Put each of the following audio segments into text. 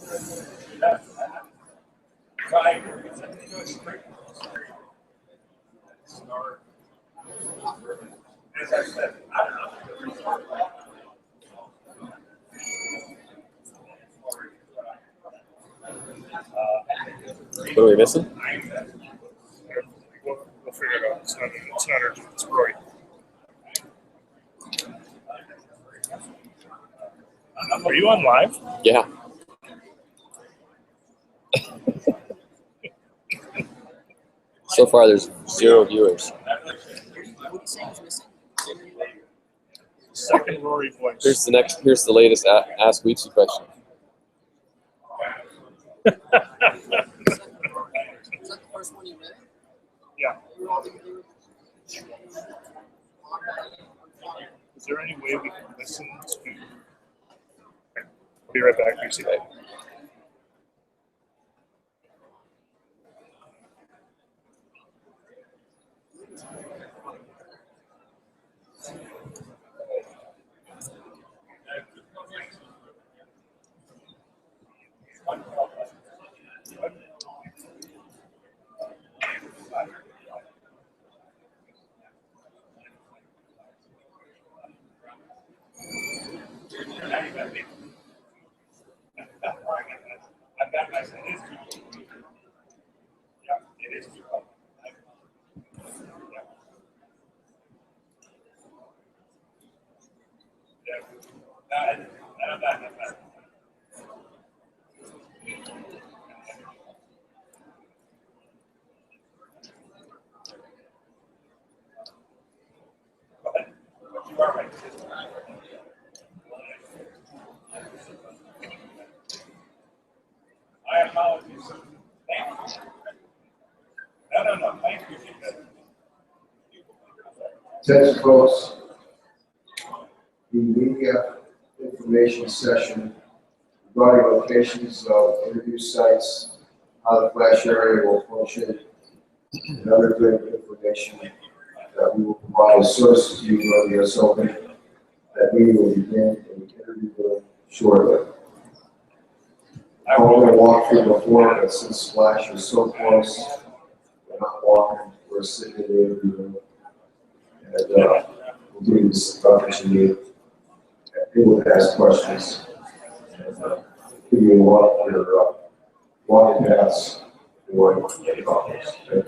What are we missing? We'll figure it out. It's not urgent. It's Roy. Are you on live? Yeah. So far, there's 0 viewers. Second Rory voice. Here's the latest Ask Weeksy question. Is that the first one you read? Yeah. Is there any way we can listen to? I'll be right back. You see that? I apologize. No. Thank you. Attention, folks. The media information session regarding locations of interview sites, how the flash area will function, and other good information that we will provide as sources to you when we are open. That meeting will begin in the interview room shortly. I'm going to walk through before, but since Splash is so close, we're not walking, we're sitting in the interview room. And we'll do this opportunity and people to ask questions. And give you a lot of your walking paths for any topics. Okay?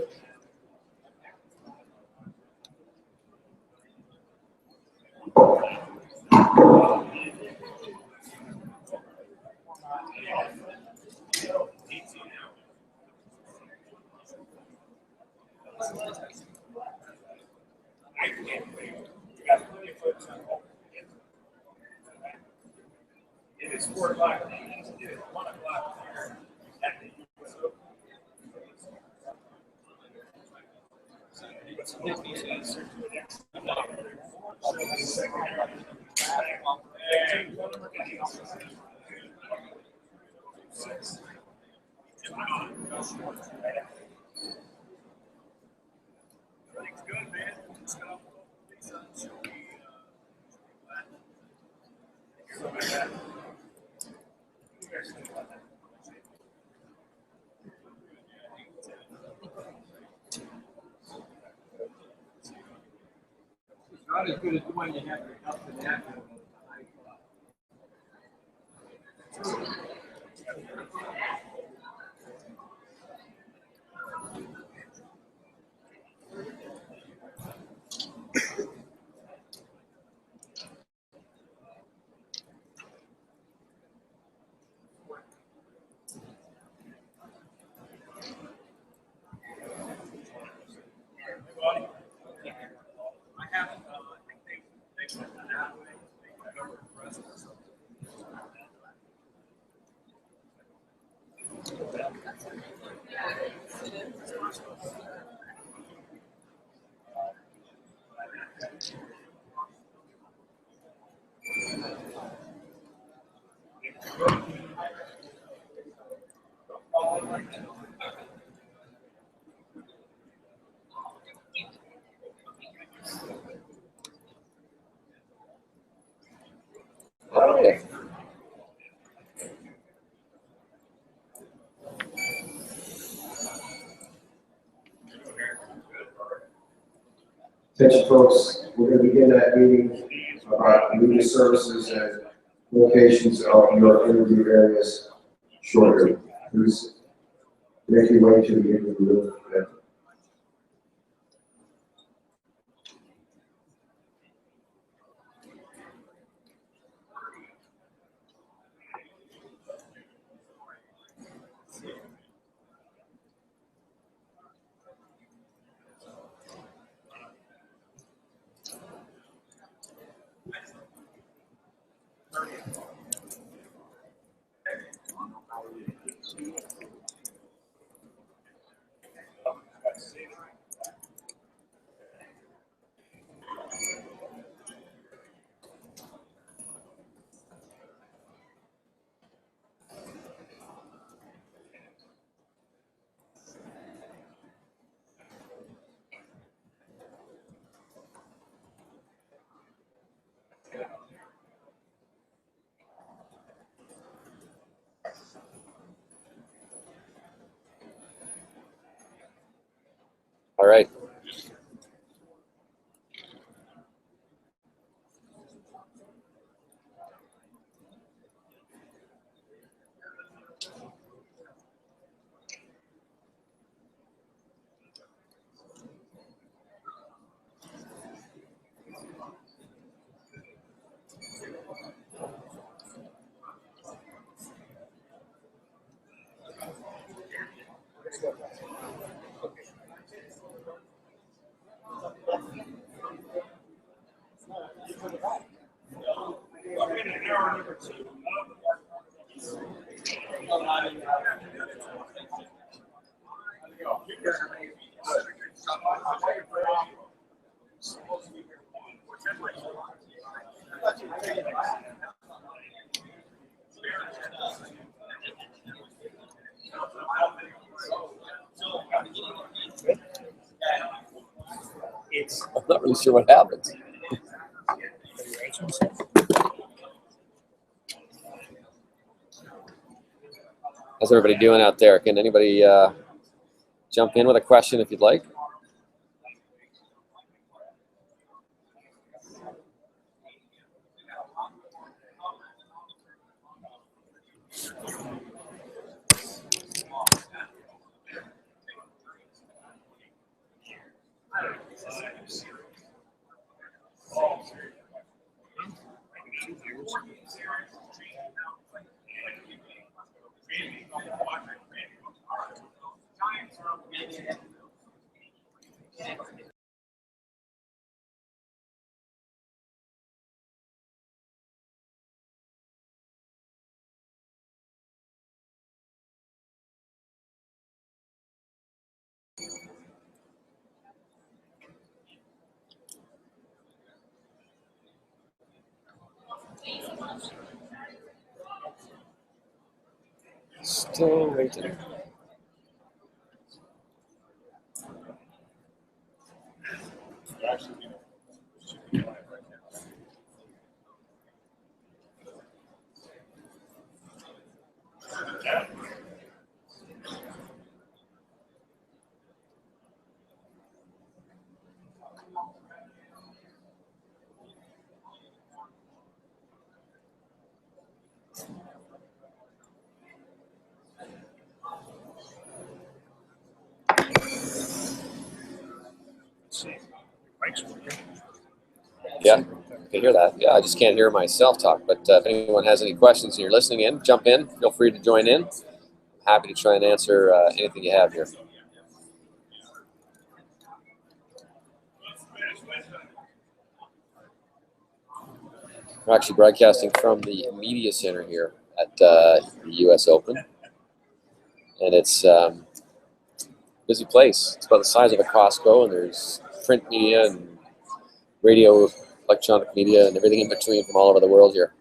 It is 4 o'clock. It is 1 o'clock here at the US Open. Everything's good, man. It's not as good as the one you have your health and natural. I haven't, I think they went that way. They went over the rest of us. Oh, yeah. Attention folks, we're going to begin that meeting about media services and locations of your interview areas shortly. Please make your way to the end of the room. All right. I'm not really sure what happens. How's everybody doing out there? Can anybody jump in with a question if you'd like? Still waiting. Yeah, I can hear that. Yeah, I just can't hear myself talk. But if anyone has any questions and you're listening in, jump in. Feel free to join in. I'm happy to try and answer anything you have here. We're actually broadcasting from the media center here at the U.S. Open, and it's a busy place. It's about the size of a Costco, and there's print media and radio, electronic media, and everything in between from all over the world here.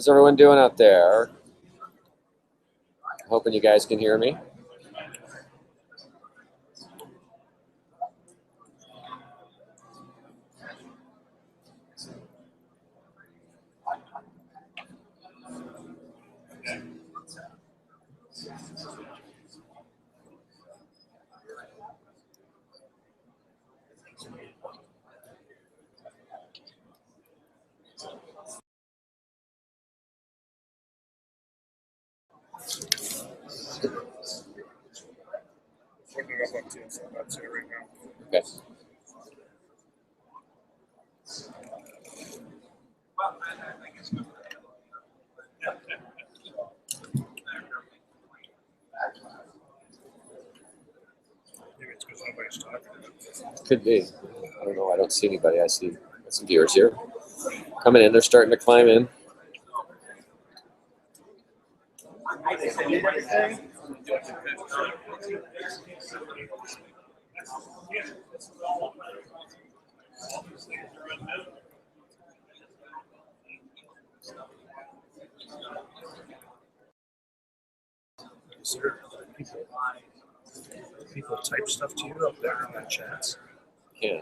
How's everyone doing out there? Hoping you guys can hear me. Okay. Maybe it's because nobody's talking. Could be. I don't know. I don't see anybody. I see some viewers here coming in. They're starting to climb in. Is there people type stuff to you up there in the chats? Can.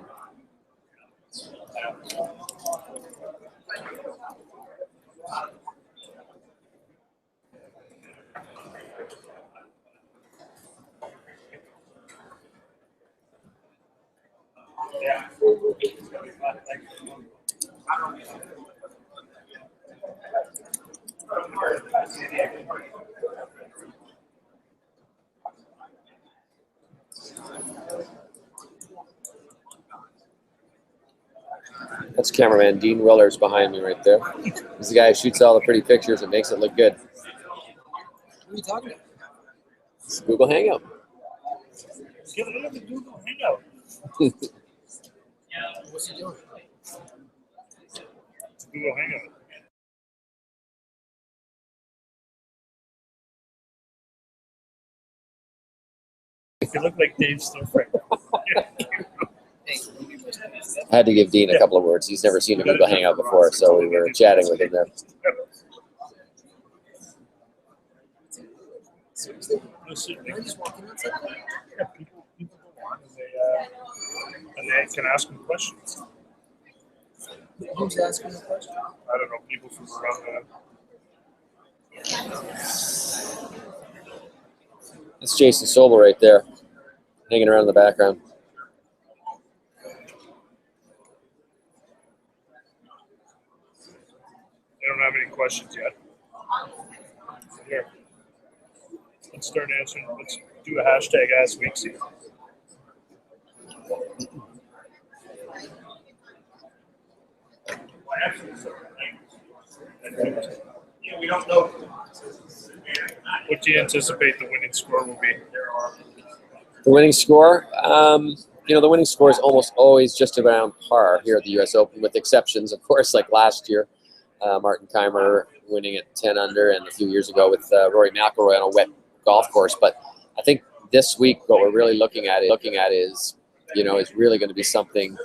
Yeah. That's cameraman Dean Willers behind me right there. He's the guy who shoots all the pretty pictures and makes it look good. What are you talking about? It's Google Hangout. Give it another Google Hangout. What's he doing? It's Google Hangout. You look like Dave Stillfriend. Hey, I had to give Dean a couple of words. He's never seen a Google Hangout before, so we were chatting with him there. seriously? Listen, You're just walking outside? yeah, people go on and they can ask them questions. Who's asking the question? I don't know, people from around That's Jason Sobel right there, hanging around in the background. they don't have any questions yet. Here. Let's start answering. Let's do a hashtag Ask Weeksy. Yeah, we don't know. What do you anticipate the winning score will be? The winning score, the winning score is almost always just around par here at the U.S. Open, with exceptions, of course, like last year, Martin Keimer winning at 10 under, and a few years ago with Rory McIlroy on a wet golf course. But I think this week, what we're really looking at is really going to be something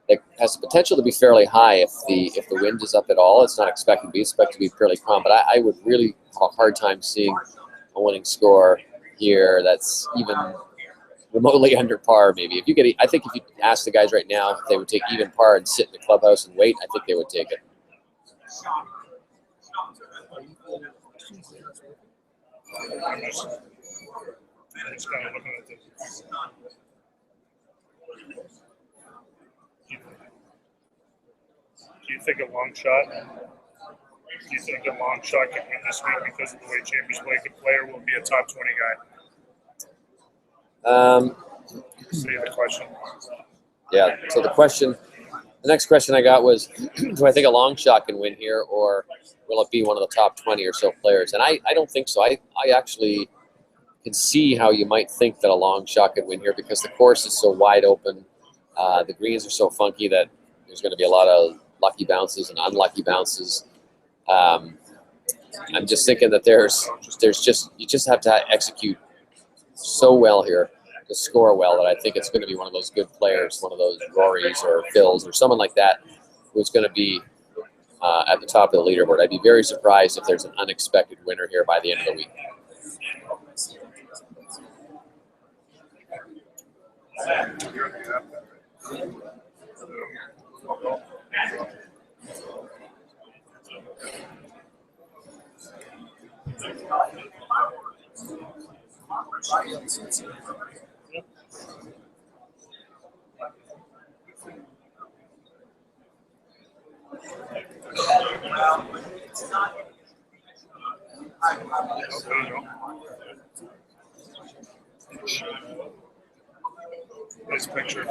that has the potential to be fairly high if the wind is up at all. It's not expected to be. It's expected to be fairly calm. But I would really have a hard time seeing a winning score here that's even remotely under par. Maybe I think if you ask the guys right now if they would take even par and sit in the clubhouse and wait, I think they would take it. I'm just kind of looking at this. Do you think a long shot? Do you think a long shot can win this week because of the way Chambers play? The player will be a top 20 guy. Say the question. Yeah. So the next question I got was, do I think a long shot can win here, or will it be one of the top 20 or so players? And I don't think so. I actually can see how you might think that a long shot could win here because the course is so wide open. The greens are so funky that there's going to be a lot of lucky bounces and unlucky bounces. I'm just thinking that you just have to execute so well here to score well that I think it's going to be one of those good players, one of those Rorys or Phils or someone like that, who's going to be at the top of the leaderboard. I'd be very surprised if there's an unexpected winner here by the end of the week. Nice picture.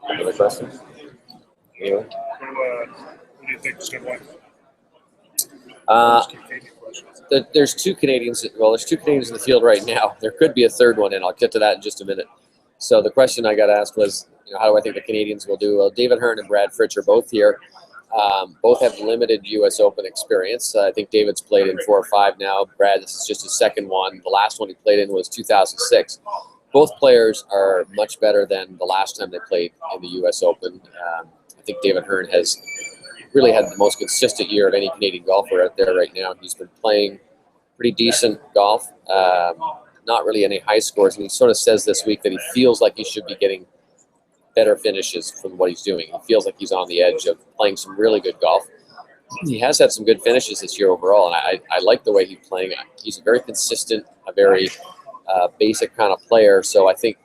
Other questions? Anyway. Who do you think is going to win? Canadian questions. There's two Canadians. Well, there's two Canadians in the field right now. There could be a third one, and I'll get to that in just a minute. So the question I got asked was, how do I think the Canadians will do? Well, David Hearn and Brad Fritsch are both here. Both have limited U.S. Open experience. I think David's played in 4 or 5 now. Brad, this is just his second one. The last one he played in was 2006. Both players are much better than the last time they played in the U.S. Open. I think David Hearn has really had the most consistent year of any Canadian golfer out there right now. He's been playing pretty decent golf, not really any high scores. And he sort of says this week that he feels like he should be getting better finishes from what he's doing. He feels like he's on the edge of playing some really good golf. He has had some good finishes this year overall, and I like the way he's playing. He's a very consistent, a very basic kind of player. So I think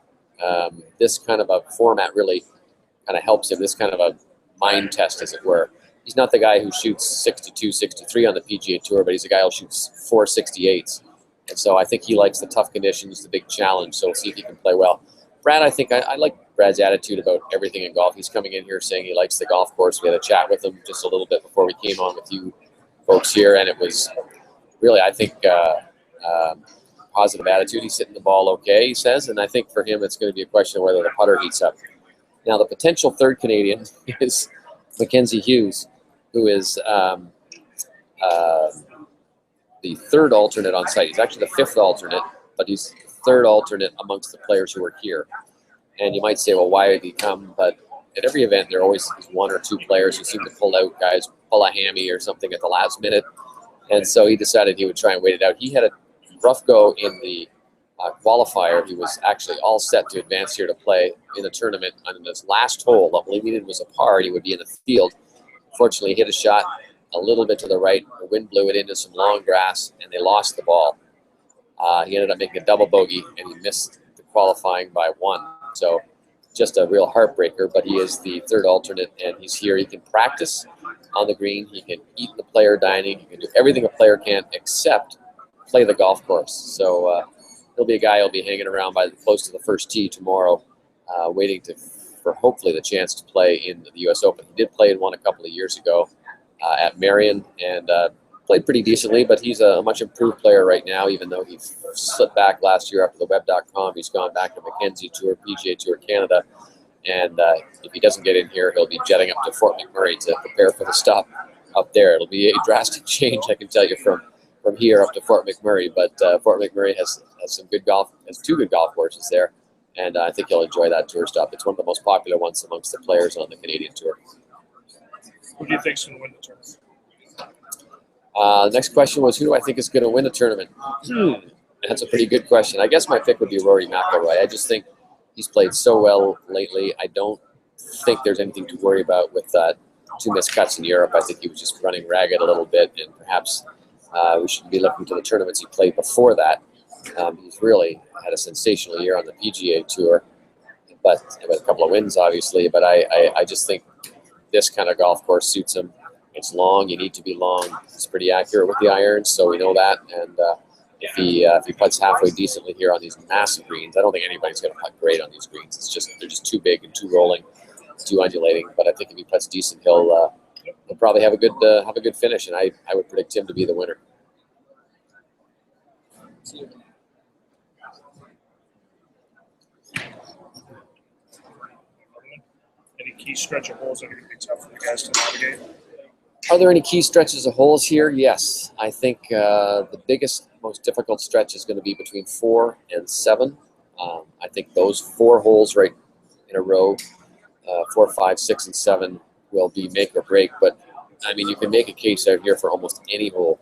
this kind of a format really kind of helps him, this kind of a mind test, as it were. He's not the guy who shoots 62, 63 on the PGA Tour, but he's a guy who shoots 468s. And so I think he likes the tough conditions, the big challenge. So we'll see if he can play well. Brad, I think I like Brad's attitude about everything in golf. He's coming in here saying he likes the golf course. We had a chat with him just a little bit before we came on with you folks here, and it was really, I think, positive attitude. He's hitting the ball okay, he says, and I think for him it's going to be a question of whether the putter heats up. Now, the potential third Canadian is Mackenzie Hughes, who is the third alternate on site. He's actually the 5th alternate, but he's the 3rd alternate amongst the players who are here. And you might say, well, why did he come? But at every event, there always is 1 or 2 players who seem to pull out, guys pull a hammy or something at the last minute. And so he decided he would try and wait it out. He had a rough go in the qualifier. He was actually all set to advance here to play in the tournament. On his last hole, all he needed was a par. He would be in the field. Fortunately, he hit a shot a little bit to the right. The wind blew it into some long grass, and they lost the ball. He ended up making a double bogey, and he missed the qualifying by 1. So just a real heartbreaker, but he is the 3rd alternate, and he's here. He can practice on the green. He can eat the player dining. He can do everything a player can except play the golf course. So he'll be a guy who'll be hanging around by close to the first tee tomorrow, waiting for hopefully the chance to play in the U.S. Open. He did play in one a couple of years ago at Marion and played pretty decently, but he's a much improved player right now, even though he slipped back last year after the web.com. He's gone back to Mackenzie Tour, PGA Tour Canada, and if he doesn't get in here, he'll be jetting up to Fort McMurray to prepare for the stop up there. It'll be a drastic change, I can tell you, from here up to Fort McMurray, but Fort McMurray has some good golf, has 2 good golf courses there, and I think he'll enjoy that tour stop. It's one of the most popular ones amongst the players on the Canadian Tour. Who do you think is going to win the tournament? The next question was, who do I think is going to win the tournament? That's a pretty good question. I guess my pick would be Rory McIlroy. I just think He's played so well lately. I don't think there's anything to worry about with 2 missed cuts in Europe. I think he was just running ragged a little bit, and perhaps we should be looking to the tournaments he played before that. He's really had a sensational year on the PGA Tour, but with a couple of wins, obviously. But I just think this kind of golf course suits him. It's long. You need to be long. He's pretty accurate with the irons, so we know that. And if he putts halfway decently here on these massive greens, I don't think anybody's going to putt great on these greens. They're just too big and too rolling, too undulating. But I think if he putts decent, he'll probably have a good finish, and I would predict him to be the winner. Any key stretch of holes that are going to be tough for the guys to navigate? Are there any key stretches of holes here? Yes. I think the biggest, most difficult stretch is going to be between 4 and 7. I think those 4 holes right in a row, 4, 5, 6, and 7 will be make or break. But, I mean, you can make a case out here for almost any hole.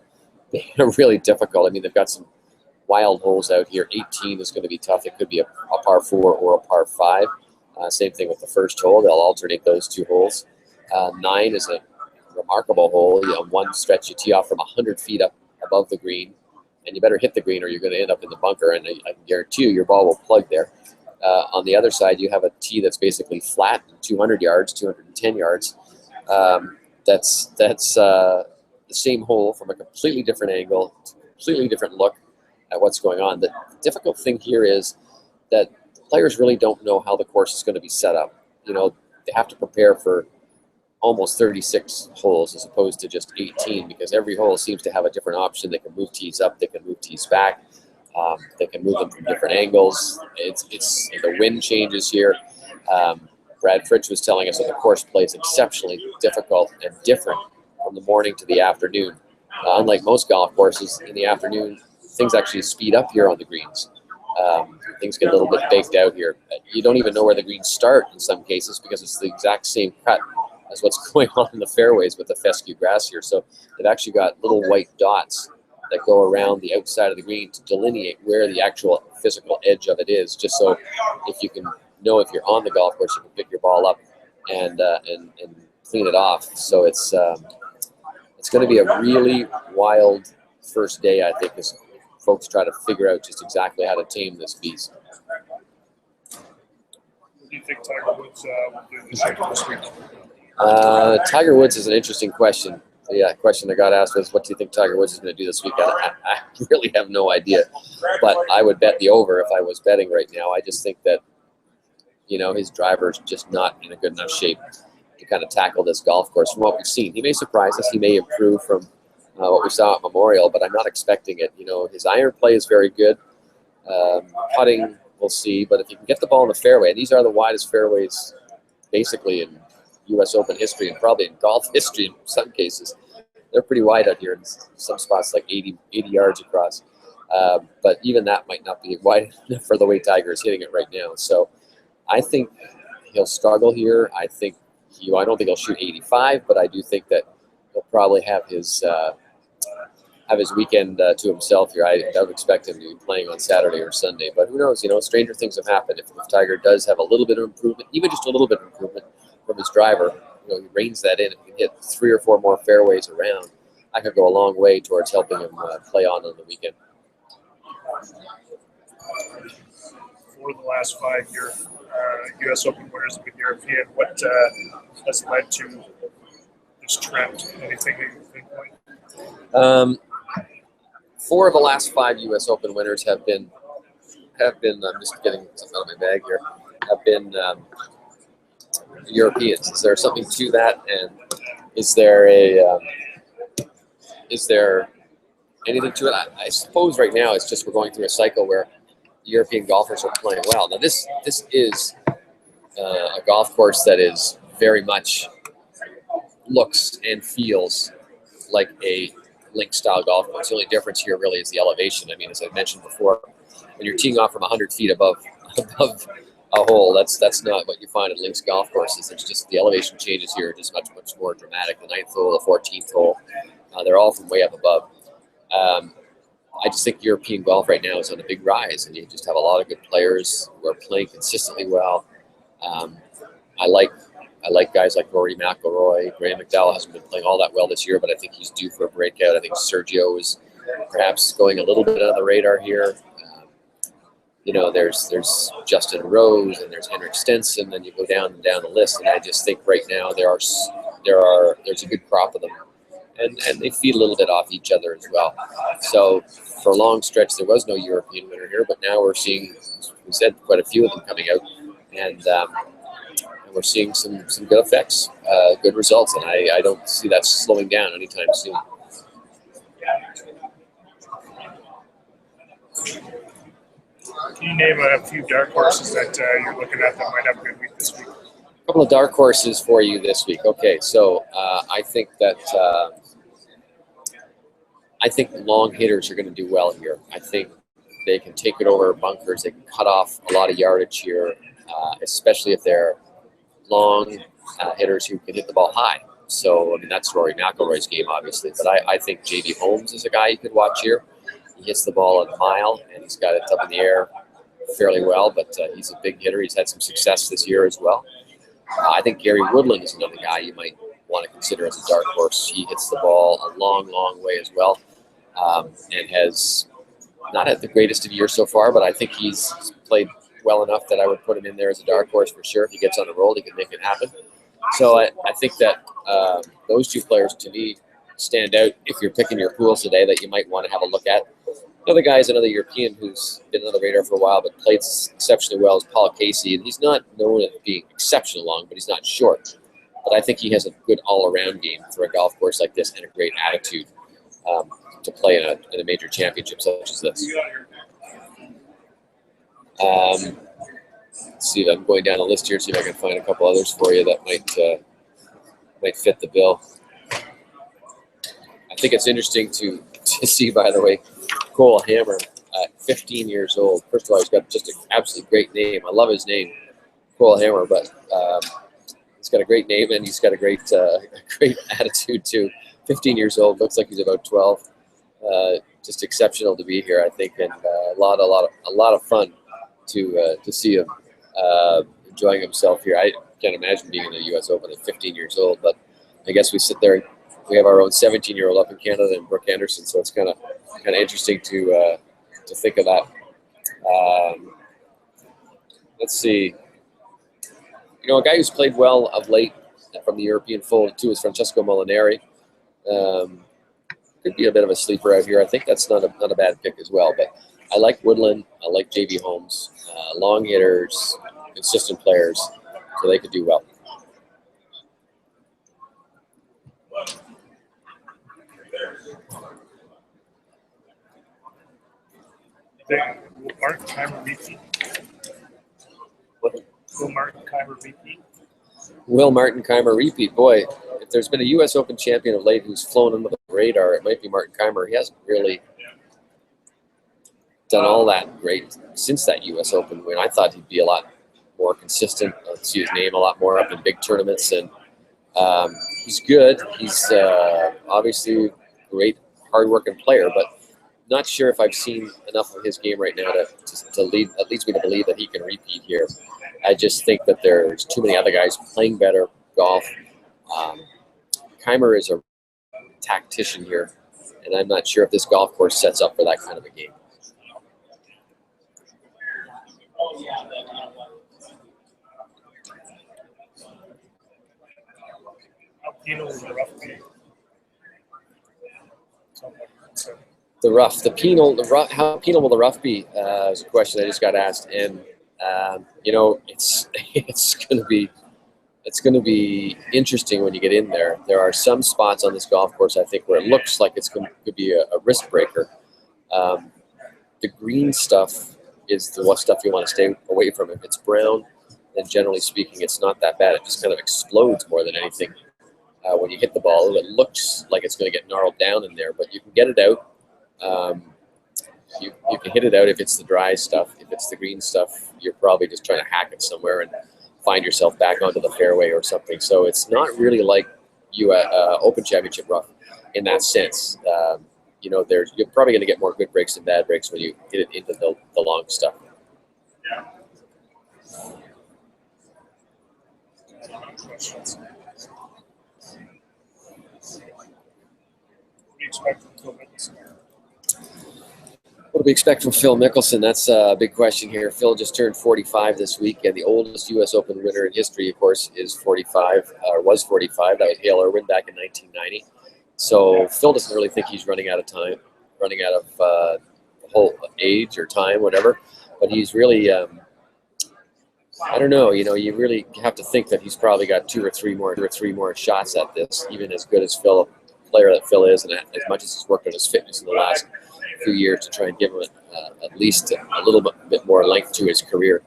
They're really difficult. I mean, they've got some wild holes out here. 18 is going to be tough. It could be a par 4 or a par 5. Same thing with the first hole. They'll alternate those 2 holes. 9 is a remarkable hole. You know, one stretch you tee off from 100 feet up above the green, and you better hit the green or you're going to end up in the bunker, and I can guarantee you your ball will plug there. On the other side, you have a tee that's basically flat, 200 yards, 210 yards. That's the same hole from a completely different angle, completely different look at what's going on. The difficult thing here is that players really don't know how the course is going to be set up. You know, they have to prepare for almost 36 holes as opposed to just 18, because every hole seems to have a different option. They can move tees up, they can move tees back, they can move them from different angles. It's the wind changes here. Brad Fritsch was telling us that the course plays exceptionally difficult and different from the morning to the afternoon. Unlike most golf courses, in the afternoon, things actually speed up here on the greens. Things get a little bit baked out here. You don't even know where the greens start in some cases because it's the exact same cut as what's going on in the fairways with the fescue grass here. So they've actually got little white dots that go around the outside of the green to delineate where the actual physical edge of it is, just so if you can know if you're on the golf course, you can pick your ball up and clean it off. So it's going to be a really wild first day, I think, as folks try to figure out just exactly how to tame this beast. What do you think Tiger Woods will do this week? Tiger Woods is an interesting question. The question I got asked was, what do you think Tiger Woods is going to do this week? I really have no idea, but I would bet the over if I was betting right now. I just think that, you know, his driver is just not in a good enough shape to kind of tackle this golf course from what we've seen. He may surprise us. He may improve from what we saw at Memorial, but I'm not expecting it. You know, his iron play is very good. Putting, we'll see, but if you can get the ball in the fairway, and these are the widest fairways basically in U.S. Open history and probably in golf history in some cases. They're pretty wide out here in some spots, like 80 yards across. But even that might not be wide enough for the way Tiger is hitting it right now. So I think he'll struggle here. I don't think he'll shoot 85, but I do think that he'll probably have his weekend to himself here. I would expect him to be playing on Saturday or Sunday. But who knows? You know, stranger things have happened. If Tiger does have a little bit of improvement, even just a little bit of improvement from his driver, you know, he reins that in and can hit 3 or 4 more fairways around, I could go a long way towards helping him play on the weekend. For the last 5 year U.S. Open winners have been European. What has led to this trend? Anything that you pinpoint? 4 of the last 5 U.S. Open winners have been. I'm just getting something out of my bag here. Have been Europeans. Is there something to that? And is there anything to it? I suppose right now it's just we're going through a cycle where the European golfers are playing well. Now this is a golf course that is very much looks and feels like a link-style golf course. The only difference here really is the elevation. I mean, as I mentioned before, when you're teeing off from 100 feet above a hole, that's not what you find at links golf courses. It's just the elevation changes here are just much more dramatic. The 9th hole, the 14th hole, they're all from way up above. I just think European golf right now is on a big rise, and you just have a lot of good players who are playing consistently well. I like guys like Rory McIlroy. Graham McDowell hasn't been playing all that well this year, but I think he's due for a breakout. I think Sergio is perhaps going a little bit on the radar here. There's Justin Rose and there's Henrik Stenson, and you go down and down the list, and I just think right now there's a good crop of them, and they feed a little bit off each other as well. So for a long stretch there was no European winner here, but now we're seeing, as we said, quite a few of them coming out, and we're seeing some good effects, good results, and I don't see that slowing down anytime soon. Can you name a few dark horses that you're looking at that might have a good week this week? A couple of dark horses for you this week. Okay, so I think long hitters are going to do well here. I think they can take it over bunkers. They can cut off a lot of yardage here, especially if they're long hitters who can hit the ball high. So, I mean, that's Rory McIlroy's game, obviously. But I think J.B. Holmes is a guy you could watch here. He hits the ball a mile, and he's got it up in the air fairly well, but he's a big hitter. He's had some success this year as well. I think Gary Woodland is another guy you might want to consider as a dark horse. He hits the ball a long, long way as well, and has not had the greatest of years so far, but I think he's played well enough that I would put him in there as a dark horse for sure. If he gets on the roll, he can make it happen. So I think that those two players, to me, stand out if you're picking your pools today that you might want to have a look at. Another guy is another European who's been on the radar for a while but played exceptionally well is Paul Casey, and he's not known as being exceptionally long, but he's not short. But I think he has a good all-around game for a golf course like this and a great attitude to play in a major championship such as this. Let's see if I'm going down the list here, see if I can find a couple others for you that might fit the bill. I think it's interesting to see, by the way, Cole Hammer at 15 years old. First of all, he's got just an absolutely great name. I love his name, Cole Hammer, but he's got a great name and he's got a great attitude too. 15 years old, looks like he's about 12. Just exceptional to be here, I think, and a lot of fun to see him enjoying himself here. I can't imagine being in the U.S. Open at 15 years old, but I guess we sit there. We have our own 17-year-old up in Canada, and Brooke Anderson, so it's kind of interesting to think of that. Let's see. A guy who's played well of late from the European fold too is Francesco Molinari. Could be a bit of a sleeper out here. I think that's not a bad pick as well. But I like Woodland. I like J.B. Holmes. Long hitters, consistent players, so they could do well. Will Martin Keimer repeat? Will Martin Keimer repeat? Will Martin Keimer repeat? Boy, if there's been a U.S. Open champion of late who's flown under the radar, it might be Martin Keimer. He hasn't really done all that great since that U.S. Open win. I thought he'd be a lot more consistent. I'd see his name a lot more up in big tournaments, and he's good. He's obviously a great, hard-working player, but not sure if I've seen enough of his game right now to lead me to believe that he can repeat here. I just think that there's too many other guys playing better golf. Keimer is a tactician here, and I'm not sure if this golf course sets up for that kind of a game. How penal will the rough be? How penal will the rough be? Is a question I just got asked, and it's going to be interesting when you get in there. There are some spots on this golf course I think where it looks like could be a risk breaker. The green stuff is the stuff you want to stay away from. If it's brown, then generally speaking, it's not that bad. It just kind of explodes more than anything when you hit the ball. It looks like it's going to get gnarled down in there, but you can get it out. You can hit it out if it's the dry stuff. If it's the green stuff, you're probably just trying to hack it somewhere and find yourself back onto the fairway or something. So it's not really like Open Championship rough in that sense. you know, you're probably going to get more good breaks than bad breaks when you get it into the long stuff. Questions? What do you expect from Phil Mickelson? What do we expect from Phil Mickelson? That's a big question here. Phil just turned 45 this week, and the oldest U.S. Open winner in history, of course, is 45, or was 45. That was Hale Irwin back in 1990. So Phil doesn't really think he's running out of time, running out of whole age or time, whatever. But he's really, I don't know. You know, you really have to think that he's probably got two or three more shots at this, even as good as player that Phil is, and as much as he's worked on his fitness in the last few years to try and give him at least a little bit more length to his career.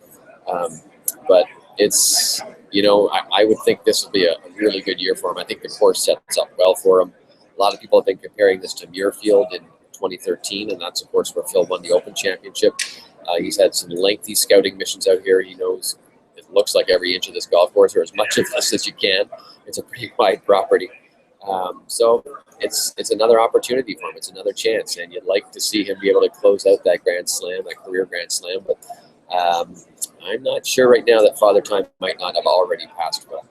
But it's, you know, I would think this will be a really good year for him. I think the course sets up well for him. A lot of people have been comparing this to Muirfield in 2013, and that's, of course, where Phil won the Open Championship. He's had some lengthy scouting missions out here. He knows it looks like every inch of this golf course, or as much of this as you can. It's a pretty wide property. So it's another opportunity for him. It's another chance, and you'd like to see him be able to close out that Grand Slam, that career Grand Slam. But I'm not sure right now that Father Time might not have already passed Phil.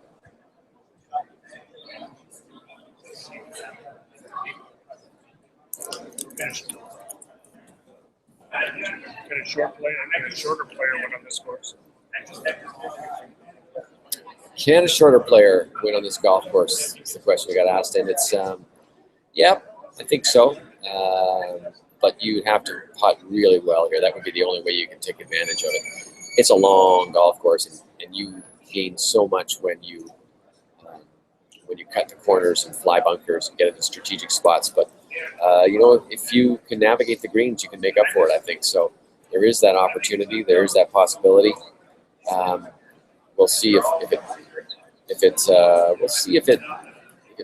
Can a shorter player win on this course? Can a shorter player win on this golf course? It's the question we got asked, and it's yeah, I think so. But you have to putt really well here. That would be the only way you can take advantage of it. It's a long golf course, and you gain so much when you cut the corners and fly bunkers and get into strategic spots. But you know, if you can navigate the greens, you can make up for it, I think. So there is that opportunity. There is that possibility. We'll see if it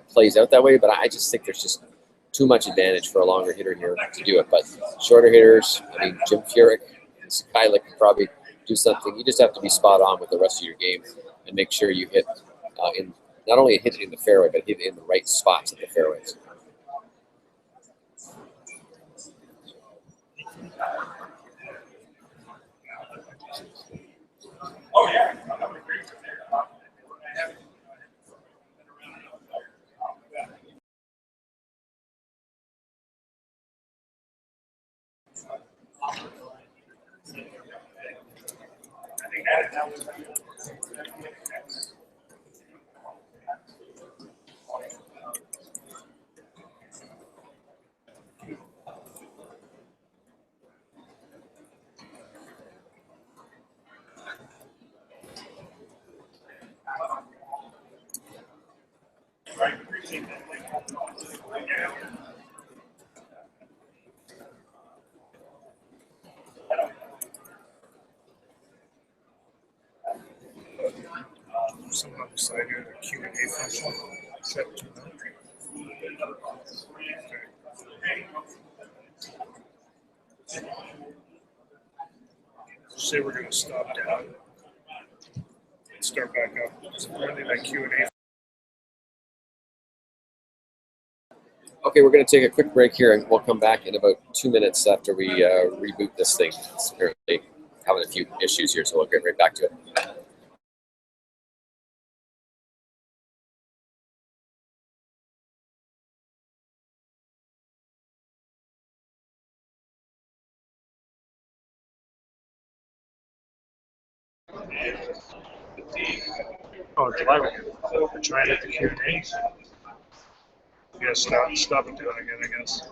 plays out that way. But I just think there's just too much advantage for a longer hitter here to do it. But shorter hitters, I mean, Jim Furyk and Skylick can probably do something. You just have to be spot on with the rest of your game and make sure you hit not only hit it in the fairway, but hit it in the right spots at the fairways. Oh, yeah. Someone on the side here, the Q&A function. Check to that. Say we're going to stop down and start back up. It's apparently that Q&A. Okay, we're going to take a quick break here, and we'll come back in about 2 minutes after we reboot this thing. It's apparently having a few issues here, so we'll get right back to it. Oh, July. We're trying to hit the Q&A. Yeah, stop it down again, I guess.